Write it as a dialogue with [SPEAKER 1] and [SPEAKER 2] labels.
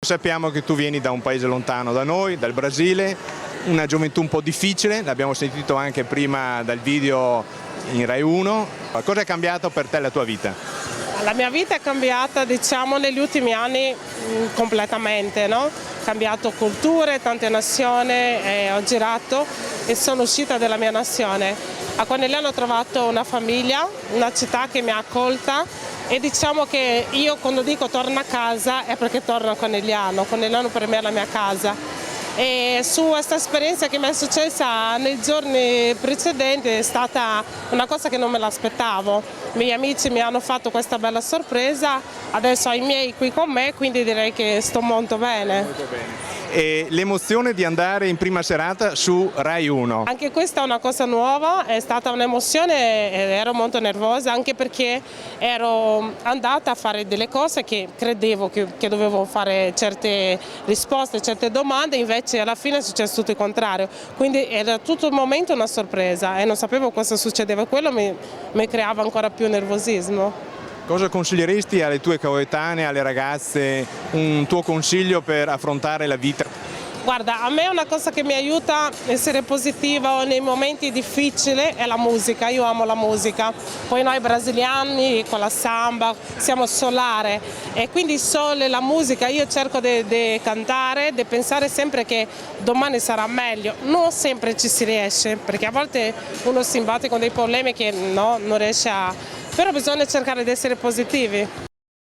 [SPEAKER 1] Sappiamo che tu vieni da un paese lontano da noi, dal Brasile, una gioventù un po' difficile, l'abbiamo sentito anche prima dal video in Rai 1. Cosa è cambiato per te la tua vita?
[SPEAKER 2] La mia vita è cambiata, diciamo, negli ultimi anni completamente, no? Ho cambiato culture, tante nazioni, ho girato e sono uscita dalla mia nazione. A Conegliano ho trovato una famiglia, una città che mi ha accolta e diciamo che io quando dico torno a casa è perché torno a Conegliano. Conegliano per me è la mia casa. E su questa esperienza che mi è successa nei giorni precedenti è stata una cosa che non me l'aspettavo. I miei amici mi hanno fatto questa bella sorpresa, adesso ho i miei qui con me, quindi direi che sto molto bene.
[SPEAKER 1] Molto bene. E l'emozione di andare in prima serata su Rai 1?
[SPEAKER 2] Anche questa è una cosa nuova, è stata un'emozione, ero molto nervosa anche perché ero andata a fare delle cose che credevo che dovevo fare certe risposte, certe domande, invece alla fine è successo tutto il contrario, quindi era tutto il momento una sorpresa e non sapevo cosa succedeva, quello mi creava ancora più nervosismo.
[SPEAKER 1] Cosa consiglieresti alle tue coetanee, alle ragazze, un tuo consiglio per affrontare la vita?
[SPEAKER 2] Guarda, a me una cosa che mi aiuta a essere positiva nei momenti difficili è la musica, io amo la musica. Poi noi brasiliani con la samba siamo solare e quindi sole la musica, io cerco di cantare, di pensare sempre che domani sarà meglio. Non sempre ci si riesce, perché a volte uno si imbatte con dei problemi che no, non riesce a... però bisogna cercare di essere positivi.